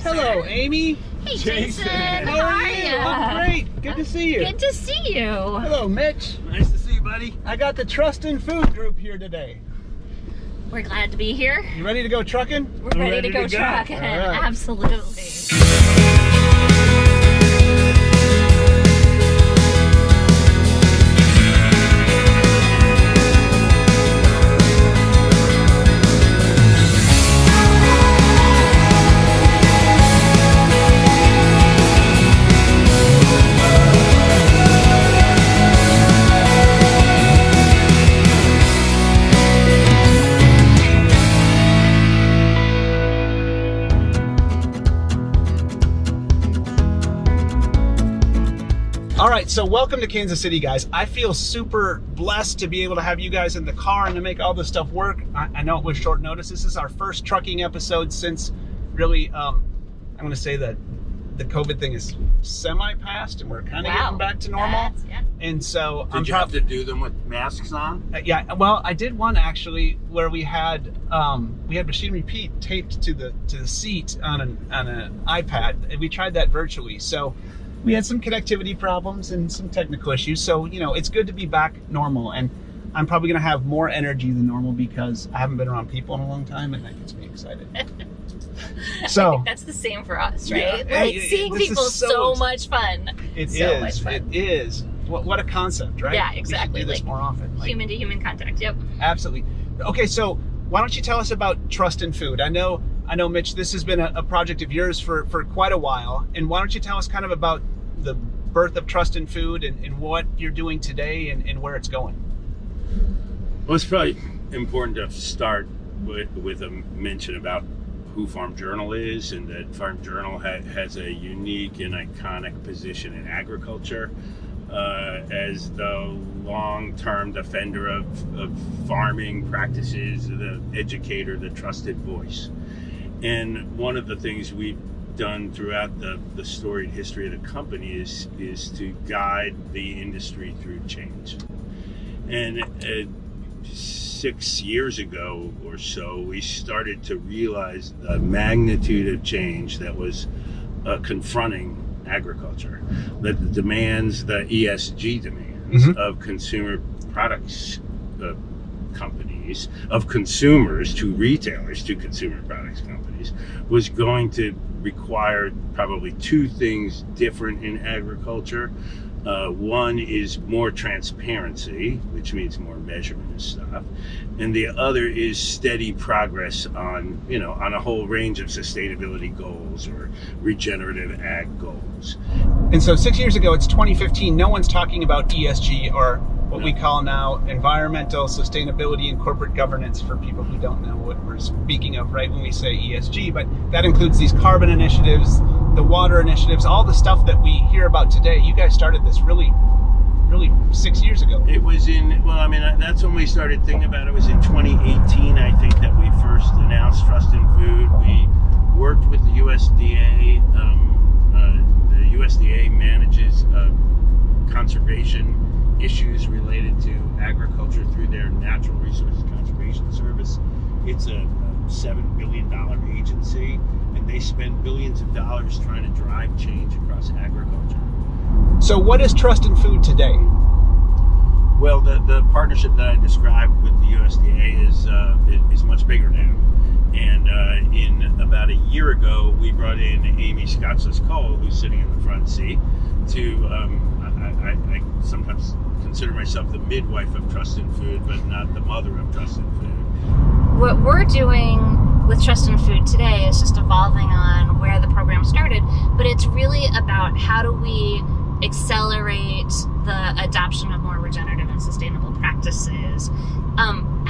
Hello, Amy. Hey, Jason. How are you? I'm great. Good to see you. Good to see you. Hello, Mitch. Nice to see you, buddy. I got the Trustin Food group here today. We're glad to be here. You ready to go trucking? We're ready to go trucking. All right. Absolutely. All right, so welcome to Kansas City, guys. I feel super blessed to be able to have you guys in the car and to make all this stuff work. I know it was short notice. This is our first trucking episode since really, I'm going to say that the COVID thing is semi-passed and we're kind of getting back to normal. Yeah. And so Did you have to do them with masks on? Yeah, well, I did one actually where we had machine repeat taped to the seat on an iPad, and we tried that virtually. So we had some connectivity problems and some technical issues. So, you know, it's good to be back normal, and I'm probably going to have more energy than normal because I haven't been around people in a long time, and that gets me excited. So I think that's the same for us, right? Yeah, Like seeing people is so much fun. It Much is. What a concept, right? Yeah, exactly. We should do this more often. Human to human contact. Yep. Absolutely. Okay, so why don't you tell us about Trustin Food? I know, Mitch, this has been a project of yours for quite a while. And why don't you tell us kind of about the birth of Trustin Food and what you're doing today and where it's going? Well, it's probably important to start with a mention about who Farm Journal is, and that Farm Journal has a unique and iconic position in agriculture as the long-term defender of farming practices, the educator, the trusted voice. And one of the things we've done throughout the storied history of the company is to guide the industry through change. And 6 years ago or so, we started to realize the magnitude of change that was confronting agriculture, that the demands, the ESG demands of consumer products companies, of consumers to retailers to consumer products companies, was going to require probably two things different in agriculture. One is more transparency, which means more measurement and stuff, and the other is steady progress on a whole range of sustainability goals or regenerative ag goals. And so 6 years ago, it's 2015. No one's talking about ESG, or what we call now environmental sustainability and corporate governance, for people who don't know what we're speaking of, right, when we say ESG. But that includes these carbon initiatives, the water initiatives, all the stuff that we hear about today. You guys started this really 6 years ago. It was that's when we started thinking about it. It was in 2018, I think, that we first announced Trustin Food. We worked with the USDA. The USDA manages conservation issues related to agriculture through their Natural Resources Conservation Service. It's a $7 billion agency, and they spend billions of dollars trying to drive change across agriculture. So what is Trustin Food today? Well, the partnership that I described with the USDA is much bigger now. And in about a year ago, we brought in Amy Skoczlas Cole, who's sitting in the front seat, to I sometimes consider myself the midwife of Trustin Food, but not the mother of Trustin Food. What we're doing with Trustin Food today is just evolving on where the program started, but it's really about how do we accelerate the adoption of more regenerative and sustainable practices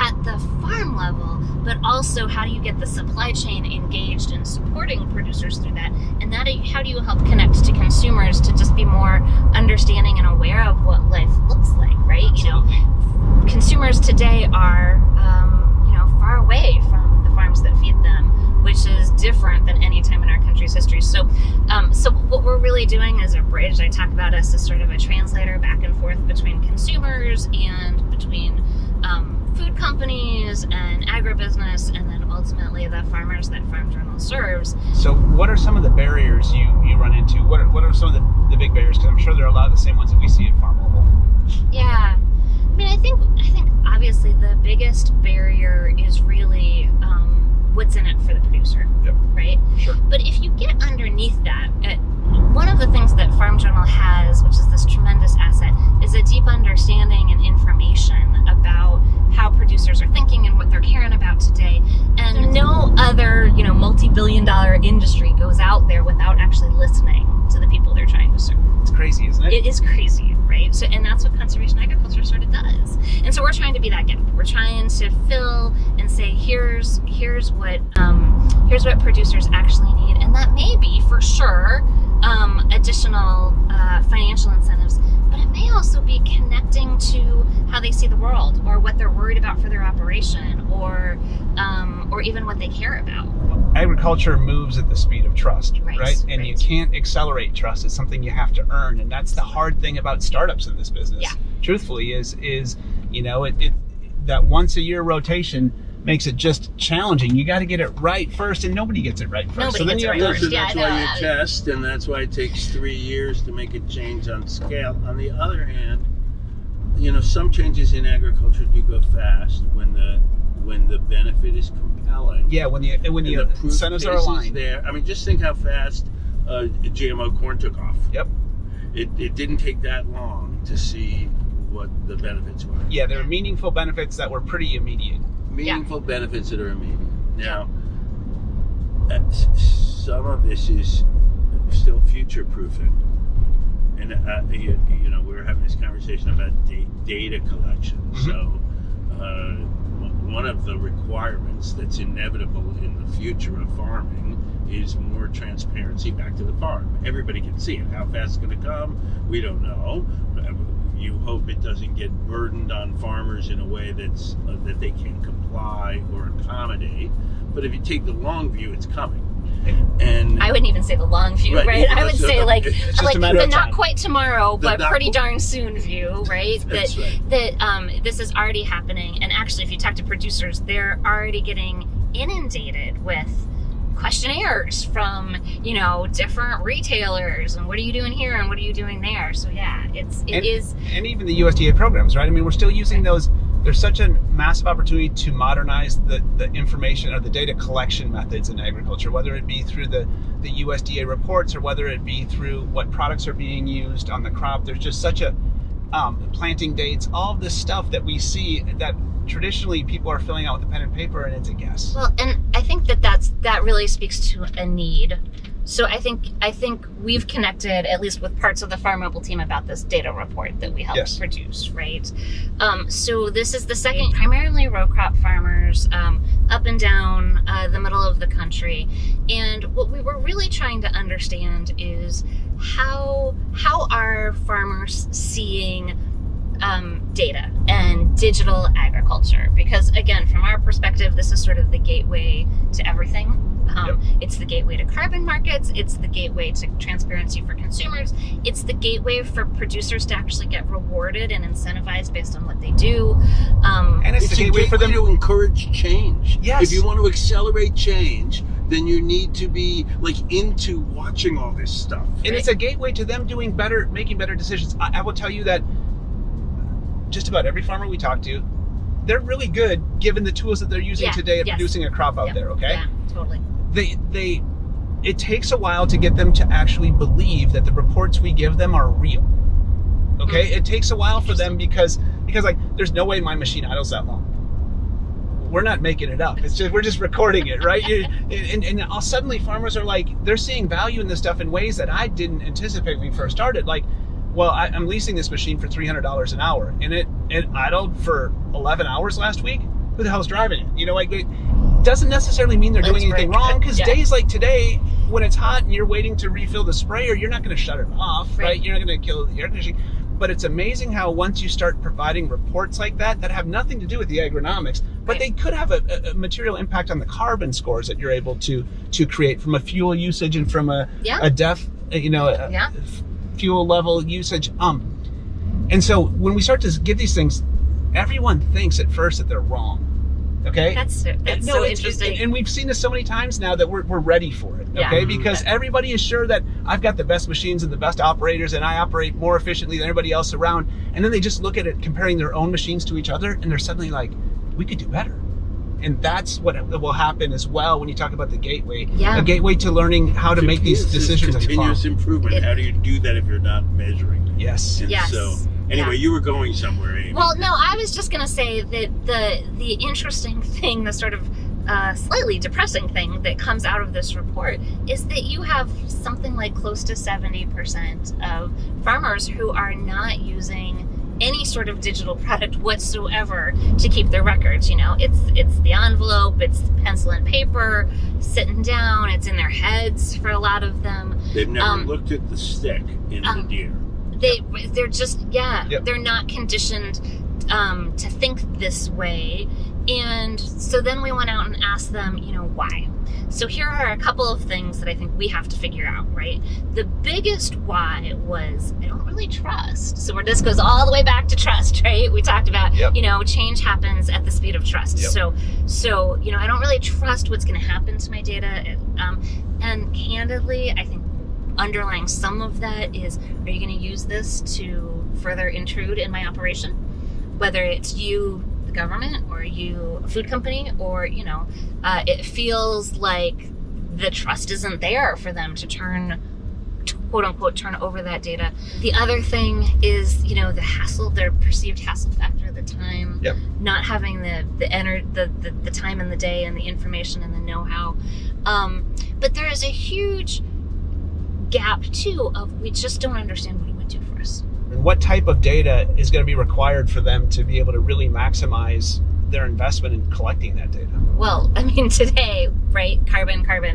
at the farm level, but also how do you get the supply chain engaged in supporting producers through that, and how do you help connect to consumers to just be more understanding and aware of what life looks like, right? Absolutely. Consumers today are far away from the farms that feed them, which is different than any time in our country's history. So what we're really doing is a bridge. I talk about us as sort of a translator back and forth between consumers and between food companies and agribusiness, and then ultimately the farmers that Farm Journal serves. So what are some of the barriers you run into? What are some of the big barriers? Because I'm sure there are a lot of the same ones that we see at Farmobile. Yeah. I mean, I think obviously the biggest barrier is really what's in it for the producer, Yep. right? Sure. But if you get underneath that, one of the things that Farm Journal has, which is this tremendous asset, is a deep understanding and information about how producers are thinking and what they're caring about today. And no other, multi-billion-dollar industry goes out there without actually listening to the people they're trying to serve. It's crazy, isn't it? It is crazy, right? So, and that's what conservation agriculture sort of does. And so we're trying to be that gap. We're trying to fill and say, here's what producers actually need, and that may be for sure additional financial incentives, but it may also be connecting to how they see the world, or what they're worried about for their operation, or even what they care about. Agriculture moves at the speed of trust, right? And right. you can't accelerate trust. It's something you have to earn, and that's the hard thing about startups in this business. Yeah. Truthfully, is that once a year rotation makes it just challenging. You got to get it right first, and nobody gets it right first. Nobody so then gets you it have right to first. That's why you test, and that's why it takes 3 years to make a change on scale. On the other hand, some changes in agriculture do go fast when the benefit is compelling. Yeah, when the incentives are aligned. There. I mean, just think how fast GMO corn took off. Yep. It didn't take that long to see what the benefits were. Yeah, there are meaningful benefits that were pretty immediate. Meaningful benefits that are immediate. Now, some of this is still future-proofing. And, we were having this conversation about data collection. Mm-hmm. So, one of the requirements that's inevitable in the future of farming is more transparency back to the farm. Everybody can see it. How fast it's going to come, we don't know. You hope it doesn't get burdened on farmers in a way that they can comply or accommodate. But if you take the long view, it's coming. And I wouldn't even say the long view, right? I would say the not quite tomorrow, but pretty darn soon view, right? That's right. That this is already happening. And actually, if you talk to producers, they're already getting inundated with questionnaires from different retailers, and what are you doing here and what are you doing there. So yeah, it is, and even the USDA programs, right? I mean, we're still using those. There's such a massive opportunity to modernize the information or the data collection methods in agriculture, whether it be through the USDA reports or whether it be through what products are being used on the crop. There's just such a planting dates, all of this stuff that we see that traditionally people are filling out with a pen and paper, and it's a guess. Well, and I think that really speaks to a need. So I think we've connected, at least with parts of the Farmobile team, about this data report that we helped produce, right? So this is the second, primarily row crop farmers up and down the middle of the country. And what we were really trying to understand is how are farmers seeing data and digital agriculture? Because again, from our perspective, this is sort of the gateway to everything. It's the gateway to carbon markets. It's the gateway to transparency for consumers. It's the gateway for producers to actually get rewarded and incentivized based on what they do. And it's the gateway for them to encourage change. Yes. If you want to accelerate change, then you need to be into watching all this stuff. And it's a gateway to them doing better, making better decisions. I will tell you that just about every farmer we talk to, they're really good given the tools that they're using today at producing a crop out there, okay? Yeah, totally. It takes a while to get them to actually believe that the reports we give them are real. Okay? Mm-hmm. It takes a while for them because there's no way my machine idles that long. We're not making it up. It's just we're just recording it, right? And suddenly farmers are they're seeing value in this stuff in ways that I didn't anticipate when we first started. Well, I'm leasing this machine for $300 an hour, and it idled for 11 hours last week. Who the hell's driving it? It doesn't necessarily mean they're doing anything wrong, because days like today, when it's hot and you're waiting to refill the sprayer, you're not going to shut it off, right? You're not going to kill the air conditioning. But it's amazing how once you start providing reports like that have nothing to do with the agronomics, but they could have a material impact on the carbon scores that you're able to create from a fuel usage and from a fuel level usage. And so when we start to get these things, everyone thinks at first that they're wrong. Okay, That's so interesting. And we've seen this so many times now that we're ready for it. Okay, because everybody is sure that I've got the best machines and the best operators, and I operate more efficiently than everybody else around. And then they just look at it, comparing their own machines to each other, and they're suddenly like, we could do better. And that's what will happen as well when you talk about the gateway. A gateway to learning how to make these decisions. Continuous improvement. How do you do that if you're not measuring? Yes. And so, anyway, you were going somewhere, Amy. Well, no, I was just going to say that the interesting thing, the sort of slightly depressing thing that comes out of this report is that you have something like close to 70% of farmers who are not using any sort of digital product whatsoever to keep their records. You know, it's the envelope, it's pencil and paper, sitting down, it's in their heads for a lot of them. They've never looked at the stick in the deer. They're just they're not conditioned to think this way. And so then we went out and asked them, you know, why? So here are a couple of things that I think we have to figure out, right? The biggest why was, I don't really trust. So this goes all the way back to trust, right? We talked about, you know, change happens at the speed of trust. So, you know, I don't really trust what's going to happen to my data. And candidly, I think underlying some of that is, are you going to use this to further intrude in my operation? Whether it's you, the government, or you, a food company, or, you know, it feels like the trust isn't there for them to quote unquote turn over that data. The other thing is, you know, the hassle, their perceived hassle factor, the time, not having the time in the day and the information and the know-how. But there is a huge gap too of, we just don't understand what it would do for us. And what type of data is going to be required for them to be able to really maximize their investment in collecting that data? Well, I mean, today, right? Carbon, right?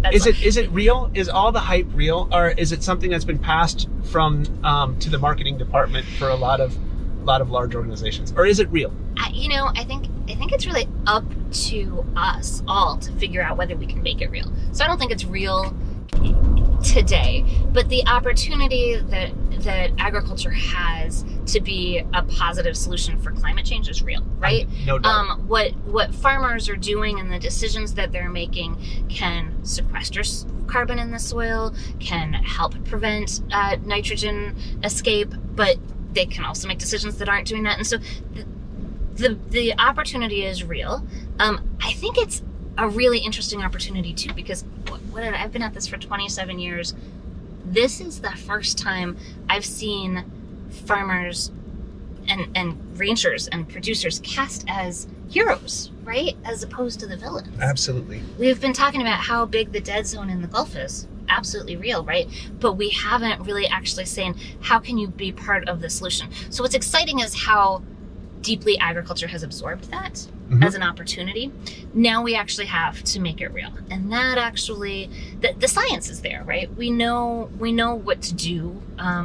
That's is it real? Is all the hype real, or is it something that's been passed from to the marketing department for a lot of large organizations, or is it real? You know, I think it's really up to us all to figure out whether we can make it real. So I don't think it's real today, but the opportunity that agriculture has to be a positive solution for climate change is real, right? No doubt. What farmers are doing and the decisions that they're making can sequester carbon in the soil, can help prevent nitrogen escape, but they can also make decisions that aren't doing that. And so the opportunity is real. I think it's a really interesting opportunity too, because I've been at this for 27 years. This is the first time I've seen farmers and ranchers and producers cast as heroes, right? As opposed to the villains. Absolutely. We've been talking about how big the dead zone in the Gulf is. Absolutely real, right? But we haven't really actually saying, how can you be part of the solution? So what's exciting is how deeply agriculture has absorbed that as an opportunity. Now we actually have to make it real. And that actually, the science is there, right? We know what to do.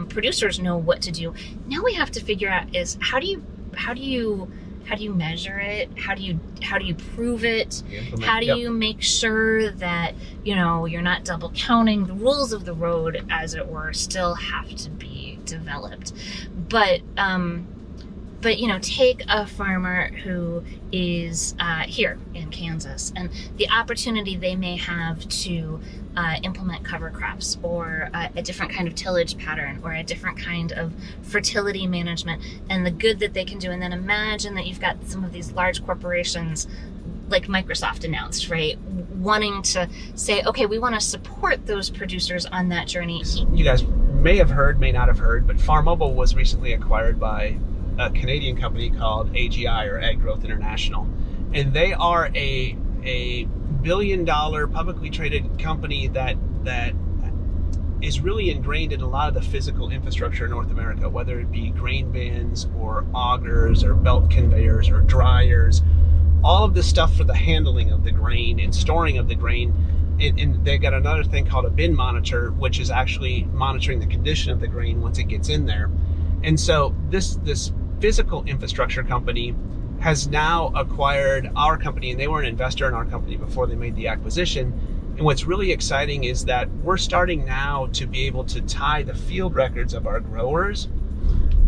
Producers know what to do. Now we have to figure out is how do you measure it? How do you prove it? How do you make sure that, you know, you're not double counting? The rules of the road, as it were, still have to be developed. But you know, take a farmer who is here in Kansas, and the opportunity they may have to implement cover crops, or a different kind of tillage pattern, or a different kind of fertility management, and the good that they can do. And then imagine that you've got some of these large corporations like Microsoft announced, right? Wanting to say, okay, we want to support those producers on that journey. You guys may have heard, may not have heard, but Farmobile was recently acquired by a Canadian company called AGI, or Ag Growth International, and they are a $1 billion publicly traded company that is really ingrained in a lot of the physical infrastructure in North America, whether it be grain bins or augers or belt conveyors or dryers, all of this stuff for the handling of the grain and storing of the grain. And they got another thing called a bin monitor, which is actually monitoring the condition of the grain once it gets in there. And so this physical infrastructure company has now acquired our company, and they were an investor in our company before they made the acquisition. And what's really exciting is that we're starting now to be able to tie the field records of our growers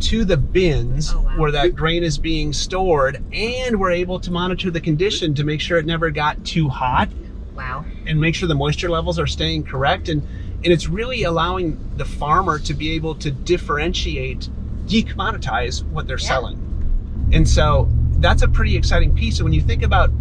to the bins Oh, wow. where that grain is being stored, and we're able to monitor the condition to make sure it never got too hot Wow. and make sure the moisture levels are staying correct. And it's really allowing the farmer to be able to differentiate, decommoditize what they're selling. And so that's a pretty exciting piece. So when you think about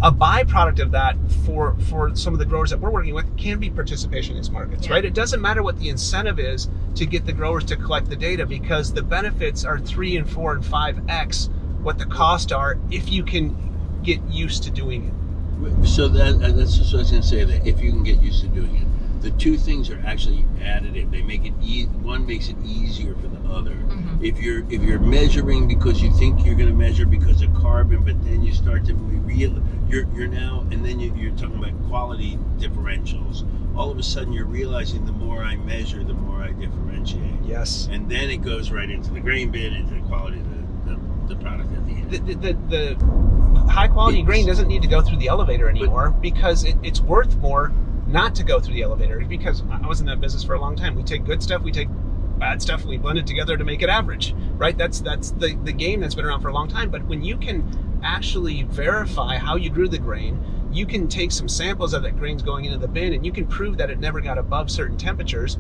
a byproduct of that for some of the growers that we're working with can be participation in these markets, right? It doesn't matter what the incentive is to get the growers to collect the data, because the benefits are 3 and 4 and 5x what the costs are if you can get used to doing it. So that's just what I was going to say, that if you can get used to doing it, the two things are actually additive. They make it one makes it easier for the other. Mm-hmm. If you're measuring because you think you're going to measure because of carbon, but then you start to you're now, and then you're talking about quality differentials. All of a sudden, you're realizing the more I measure, the more I differentiate. Yes. And then it goes right into the grain bin, into the quality of the product at the end. The high quality grain doesn't need to go through the elevator anymore, because it's worth more not to go through the elevator. Because I was in that business for a long time. We take good stuff, we take bad stuff, we blend it together to make it average, right? That's the game that's been around for a long time. But when you can actually verify how you grew the grain, you can take some samples of that grain's going into the bin, and you can prove that it never got above certain temperatures.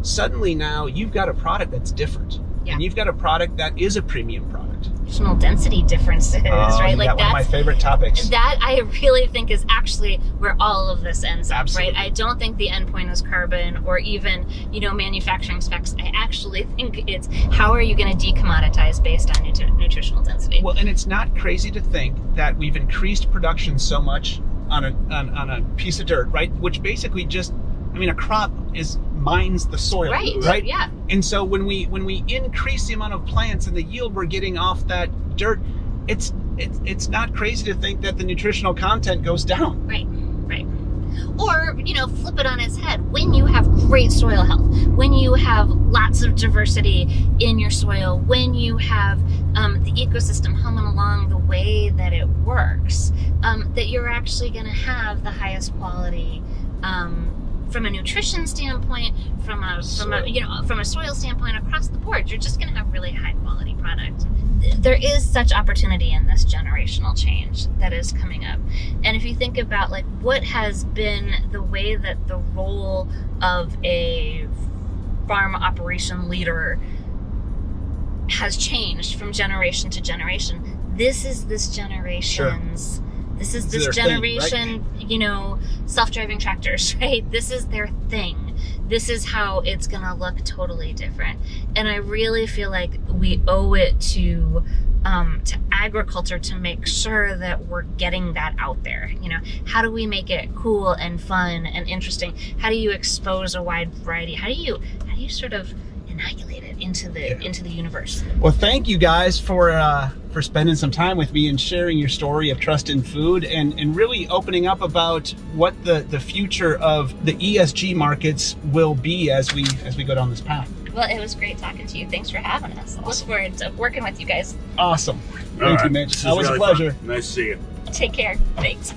Suddenly now you've got a product that's different. Yeah. And you've got a product that is a premium product. Nutritional density differences, right? Like one of my favorite topics. That I really think is actually where all of this ends up, Absolutely. right? I don't think the end point is carbon or even, manufacturing specs. I actually think it's how are you going to decommoditize based on nutritional density. Well, and it's not crazy to think that we've increased production so much on a piece of dirt, right? Which basically just, a crop mines the soil, right? Yeah. And so when we increase the amount of plants and the yield we're getting off that dirt, it's not crazy to think that the nutritional content goes down. Right. Or, flip it on its head. When you have great soil health, when you have lots of diversity in your soil, when you have the ecosystem humming along the way that it works, that you're actually going to have the highest quality from a nutrition standpoint, from a soil standpoint, across the board. You're just going to have really high quality product. There is such opportunity in this generational change that is coming up. And if you think about what has been the way that the role of a farm operation leader has changed from generation to generation, this is this generation's. Sure. This is this generation, thing, right? Self-driving tractors, right? This is their thing. This is how it's going to look totally different. And I really feel like we owe it to agriculture to make sure that we're getting that out there. How do we make it cool and fun and interesting? How do you expose a wide variety? How do you sort of inoculated into the universe? Well, thank you guys for spending some time with me and sharing your story of trust in food and really opening up about what the future of the ESG markets will be as we go down this path. Well, it was great talking to you. Thanks for having us. Awesome. Look forward to working with you guys. Awesome. Thank you, Mitch. That was a pleasure. Fun. Nice to see you. Take care. Thanks.